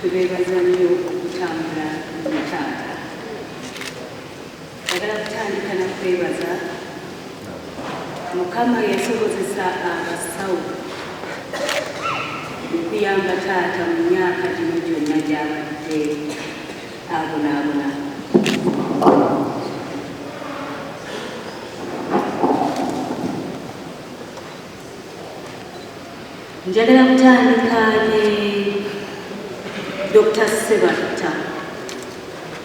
tubeebaza nnyo okutambula omutaala. Agala kutandika nakwebaza Mukama yasobozesa abasawo okuyamba taata mu myaka gino gyonna gy'abadde abonaabona. Njagala kutandika ne Dr. Sebatta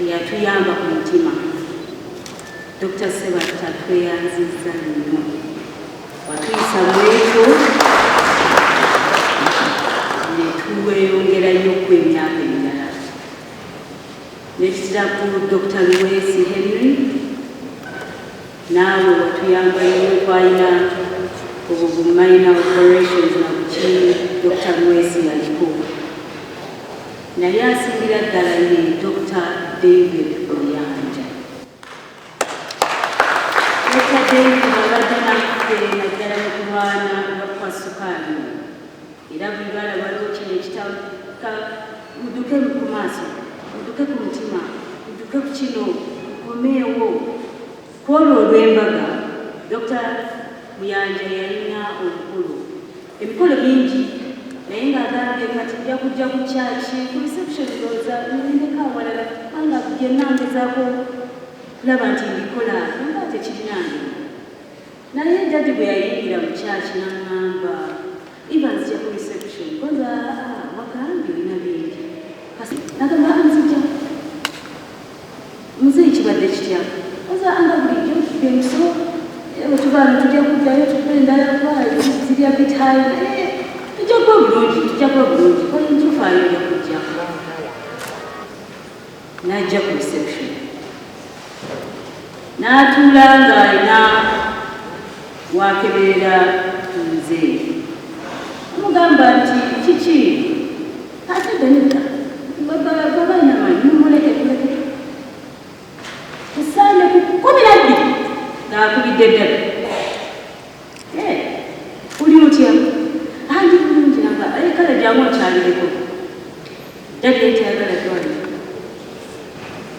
eyatuyamba ku mutima. Dr. Sebatta tweyanzizza nnyo, watuyisa lwekyo ne tuweyongera nnyo ku emyaka emirala. Nekitira ku Dr. Luwesi Henry, naawe watuyamba nnyo, twalina obumayina operations na buki Dr. Luwesi yaliko. Naye asingira ddala ye Dr. David Oyanja. Dr. David abadde naffe naddala mu kulwana lwakwa sukaali, era buli lwala waliwo kino ekitawuka, mudduke ku maaso, mudduke ku mutima, mudduke ku kino, mukomeewo. Ku olwo olw'embaga Dr. Buyanja yalina omukulu, emikolo mingi, naye ng'agambye kati nja kujja ku kyaki ku reception ndowooza nendeka awalala anga byenna ngezaako kulaba nti mbikola nga tekirinange. Naye jjajja bwe yayingira mu kyaki n'aŋŋamba iba nzija ku reception koza wagambye olina bingi nagamba nzija muzeeyi kibadde kitya koza anga bulijjo benso wetubaana tujja kuddayo tukwendala kwayo zirya bitayi tujja kuba bulungi, tujja kuba bulungi kola ntufaayo ojja kujja. N'ajja ku reception n'atuula ng'alina wakeberera nze, amugamba nti kiki ate ganeka babainamanyi mumuleke tusaanye ku 12 ng'akubidde ddala. Uli otya? Andi bulungi namba kale gyamu okyalireko dadi ekyayagala twaliro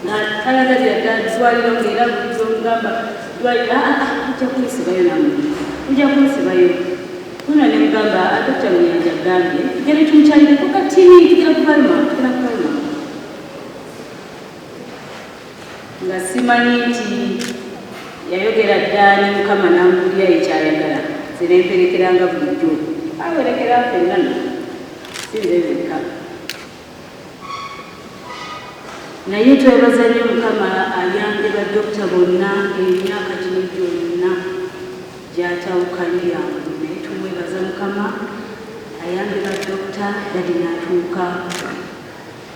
nakalagazira ddwaliro ng'era bulizo omugamba dwaliro ujja kunsibayo namu ujja kunsibayo kuna ne mugamba Dr. Muyanja agambye tugere tumukyalireko kati tugera kubaluma nga simanyi nti yayogera ddaani Mukama n'ampulira ekyayagala zinemperekeranga bulijjo awerekera ffenna sinzezekka. Naye twebaza nnyo Mukama ayambe badokita bonna emyaka gino gyonna gy'atawukanye yangu, naye tumwebaza Mukama ayambe badokita dadi n'atuuka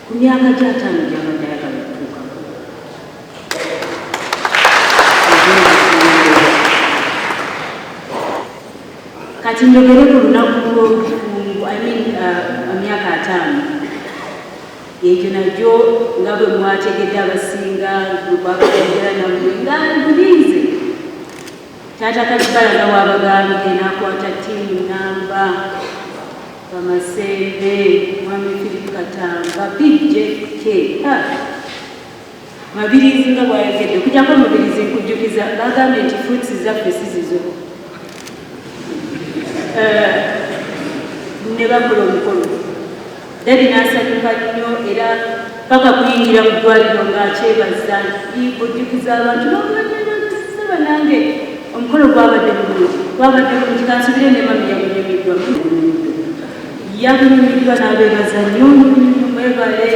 ku myaka gy'ataano gy'abadde ayagala okutuukako. Kati njogere ku lunaku lw'obukungu emyaka 5 ekyo nagyo nga bwe mwategedde abasinga lwakagera namwe nga buliize taata Kazibala wabagambye n'akwata ttiimu namba Bamasembe Mwami Philip Katamba BJK Mabirizi nga bwayogedde okujjako Mabirizi nkujjukiza bagambye nti fuutsi zaffe sizizo ne bagula omukolo dadi n'asanyuka nnyo era paka kuyingira mu ddwaliro ng'akyebaza bujjukiza abantu n'obulanyerasaba nange omukolo gwabadde bulungi kansubire ne mami yabunyumiddwa n'abeebaza nnyo mwebale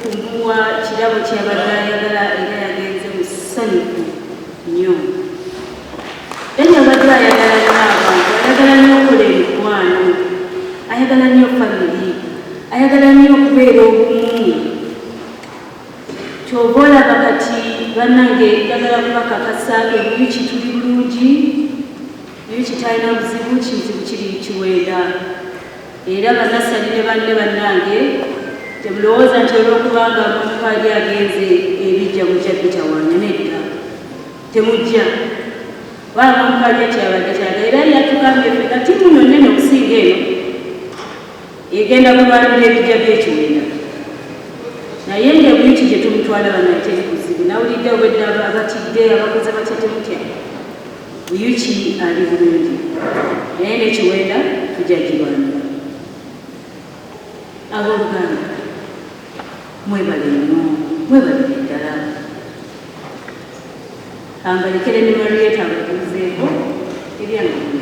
kumuwa kirabo kyabadde ayagala era yagenze mu ssanyufu nnyo. Dadi abadde ayagala nnyo abantu, ayagala nnyo okukola emikwano, ayagala nnyo famiri, ayagala nnyo okubeera obumu. Ky'oba olaba kati bannange njagala kubakakasa ebiyuki tuli bulungi, ebiyuki talina buzibu, kizibu kiri kiwenda. Era bannasali ne banne bannange temulowooza nti olw'okubanga omukaali agenze ebijja mujja bitawaanya nedda, temujja. Waba omukaali ekyabadde kyagala era yatugambye ffenna ttiimu nnene okusinga eno egenda kulwanira ebijja by'ekiwenda. gye tumutwala banaye teri kuzibu nawulidde obwedde abatidde abakozi batetemutya Buyuki ali bulungi naye nekiwenda tujagirwanira abooluganda mwebale nnyo mwebalire ddala ambalekere ne Marieta ababuuzeeko ebyange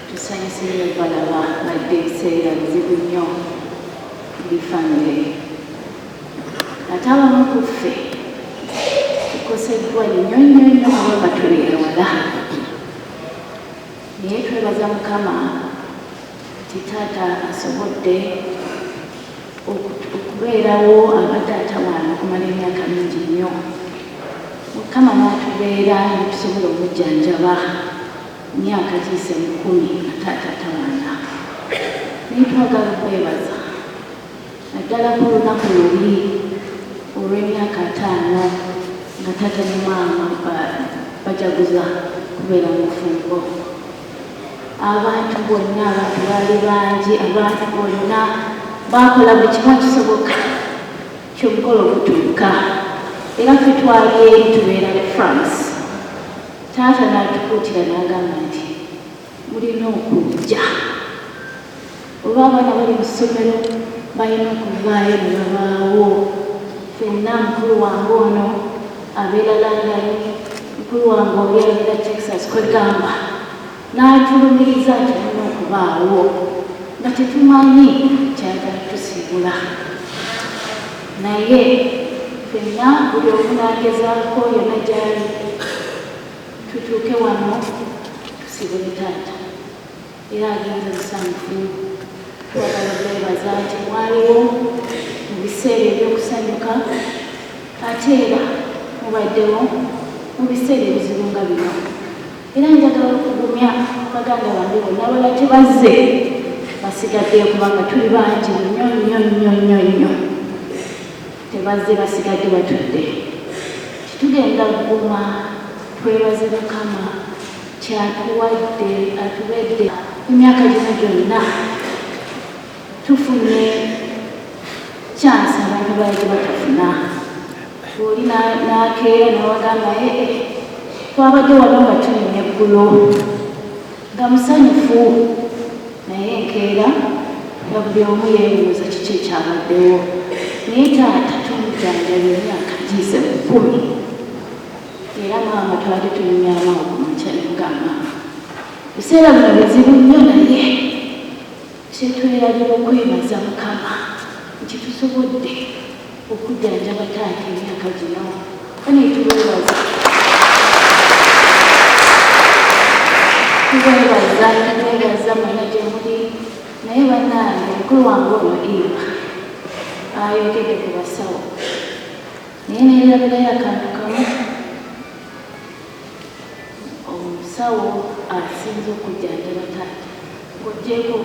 tusanyusiye balaba badde ebiseera bizibu nnyo bifanire ate abamu ku ffe tukoseddwa nnyo nnyo nnyo nga tubeera wala naye twebaza Mukama nti taata asobodde okubeerawo abadde atawaana okumala emyaka mingi nnyo Mukama n'atubeera netusobola omujjanjaba myaka giyise 10 nga taata atawaana naye twagala okwebaza naddala ku lunaku luli olw'emyaka 5 nga taata ne maama bajaguza kubeera mu bufumbo abantu bonna abantu baali bangi abantu bonna bakola buli kimu ekisoboka ky'omukolo ogutuuka era ffe twali eri tubeera ne France taata n'atukuutira n'agamba nti mulina okujja olwa abaana bali mu ssomero balina okuvaayo ne babaawo ffenna mukulu wange ono abeera London mukulu wange oli abeera Texas kwegamba n'atulumiriza nti tulina okubaawo nga tetumanyi kyagala tusiibula naye ffenna buli omu n'agezaako yonna gyali tutuuke wano tusibule taata era agenze musanvu twagala okwebaza nti mwaliwo mu biseera ebyokusanyuka ate era mubaddewo mu biseera ebizibu nga bino era njagala okugumya baganda bange bonna abala tebazze basigaddeyo kubanga tuli bangi nnyo nnyo nnyo nnyo nnyo tebazze basigadde batudde titugenda kuguma twebaze Mukama kyatuwadde atubedde emyaka gino gyonna tufunye kyansi abantu baali batafuna oli n'akeera n'awagamba twabadde wano nga tulinnya eggulo nga musanyufu naye enkeera nga buli omu yeebuuza kiki ekyabaddewo naye taata tumujjanjabya emyaka giyise 10 era maama twali tunyunyamawo ku makya nemugamba biseera bino bizibu nnyo naye kyetwerabira okwebaza Mukama nti tusobodde okujjanjaba taata emyaka gino kane tubeebaza tubeebaza mwena gye muli naye bannange omukulu wange ono Eva ayogedde ku basawo naye neerabirayo akantu kamu omusawo asinze okujjanjaba taata ng'oggyeko